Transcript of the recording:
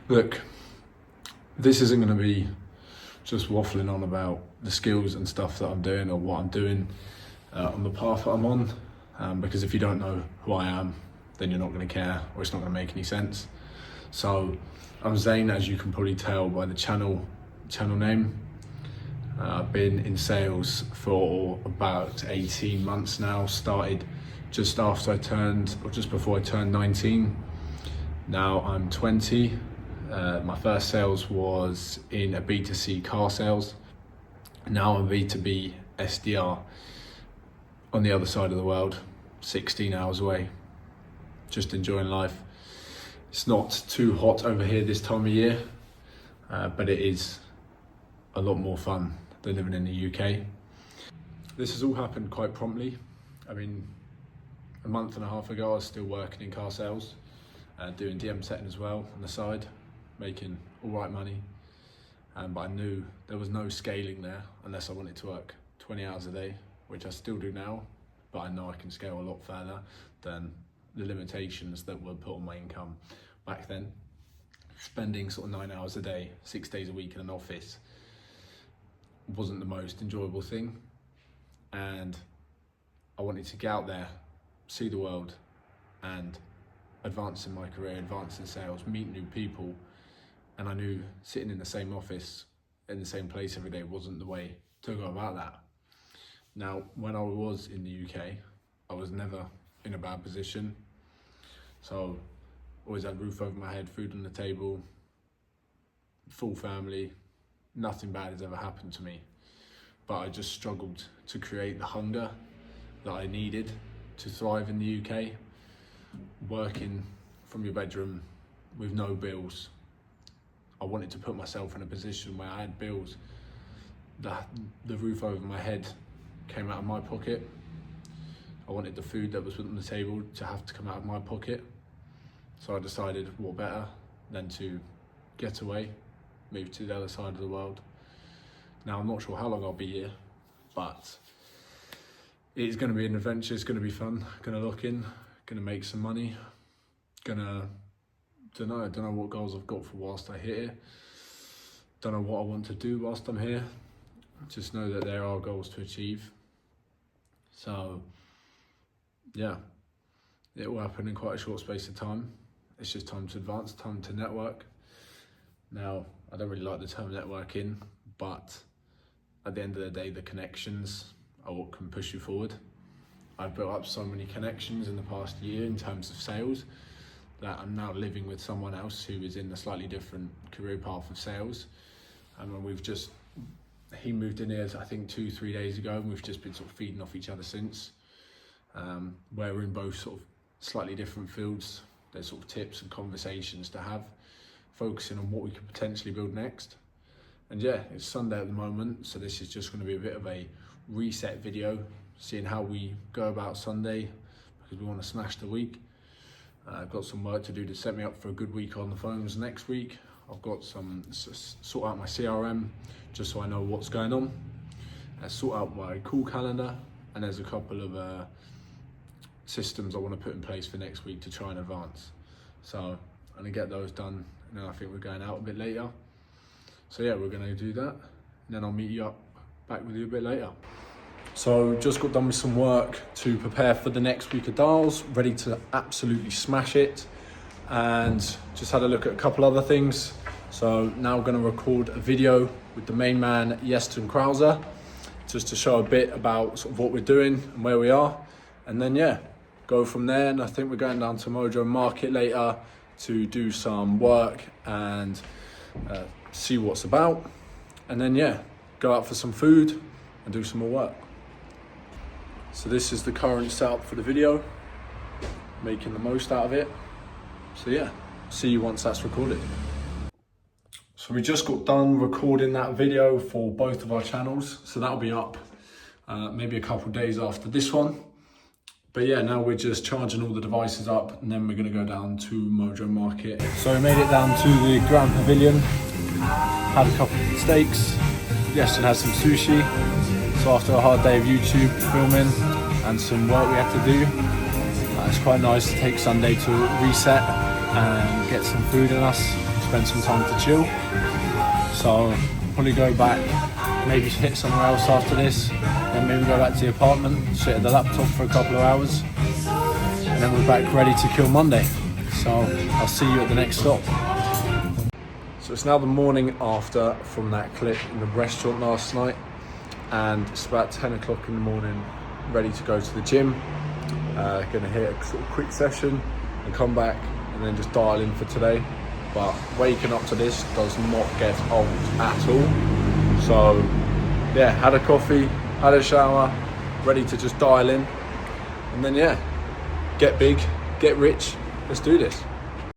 Look, this isn't going to be just waffling on about the skills and stuff that I'm doing or what I'm doing on the path that I'm on, because if you don't know who I am, then you're not going to care, or it's not going to make any sense. So I'm Zayn, as you can probably tell by the channel name. I've been in sales for about 18 months now. Started just after I turned, or just before I turned 19. Now I'm 20. My first sales was in a B2C car sales. Now I'm B2B SDR on the other side of the world, 16 hours away, just enjoying life. It's not too hot over here this time of year, but it is a lot more fun than living in the UK. This has all happened quite promptly. I mean, a month and a half ago, I was still working in car sales, doing DM setting as well on the side, making all right money. But I knew there was no scaling there unless I wanted to work 20 hours a day, which I still do now, but I know I can scale a lot further than the limitations that were put on my income back then. Spending sort of 9 hours a day, 6 days a week in an office wasn't the most enjoyable thing. And I wanted to get out there, see the world, and advance in my career, advance in sales, meet new people. And I knew sitting in the same office, in the same place every day wasn't the way to go about that. Now, when I was in the UK, I was never in a bad position. So, always had a roof over my head, food on the table, full family, nothing bad has ever happened to me. But I just struggled to create the hunger that I needed to thrive in the UK. Working from your bedroom with no bills. I wanted to put myself in a position where I had bills. The roof over my head came out of my pocket. I wanted the food that was put on the table to have to come out of my pocket. So I decided what better than to get away, move to the other side of the world. Now I'm not sure how long I'll be here, but it's going to be an adventure, it's going to be fun, going to lock in, going to make some money, don't know what goals I've got for whilst I'm here, don't know what I want to do whilst I'm here, just know that there are goals to achieve. So yeah, it will happen in quite a short space of time. It's just time to advance, time to network. Now, I don't really like the term networking, but at the end of the day, the connections are what can push you forward. I've built up so many connections in the past year in terms of sales that I'm now living with someone else who is in a slightly different career path of sales. And he moved in here, I think 2-3 days ago, and we've just been sort of feeding off each other since. Where we're in both sort of slightly different fields. There's sort of tips and conversations to have, focusing on what we could potentially build next. And yeah, it's Sunday at the moment, so this is just going to be a bit of a reset video, seeing how we go about Sunday, because we want to smash the week. I've got some work to do to set me up for a good week on the phones next week. I've got some sort out my CRM, just so I know what's going on. Sort out my call calendar, and there's a couple of systems I want to put in place for next week to try and advance. So I'm gonna get those done, and then I think we're going out a bit later. So yeah, we're gonna do that, and then I'll meet you back with you a bit later. So just got done with some work to prepare for the next week of dials, ready to absolutely smash it, and just had a look at a couple other things. So now I'm gonna record a video with the main man, Jeston Krauser, just to show a bit about sort of what we're doing and where we are, and then yeah, go from there. And I think we're going down to Mojo Market later to do some work and see what's about, and then yeah, go out for some food and do some more work. So this is the current setup for the video, making the most out of it. So yeah, see you once that's recorded. So we just got done recording that video for both of our channels, so that'll be up maybe a couple of days after this one. But yeah, now we're just charging all the devices up, and then we're gonna go down to Mojo Market. So we made it down to the Grand Pavilion, had a couple of steaks, Jeston had some sushi. So after a hard day of YouTube filming and some work we had to do, it's quite nice to take Sunday to reset and get some food in us, spend some time to chill. So probably go back, maybe hit somewhere else after this, then maybe go back to the apartment, sit at the laptop for a couple of hours, and then we're back ready to kill Monday. So I'll see you at the next stop. So it's now the morning after from that clip in the restaurant last night, and it's about 10 o'clock in the morning, ready to go to the gym. Gonna hit a sort of quick session and come back and then just dial in for today. But waking up to this does not get old at all. So yeah, had a coffee, had a shower, ready to just dial in, and then yeah, get big, get rich, let's do this.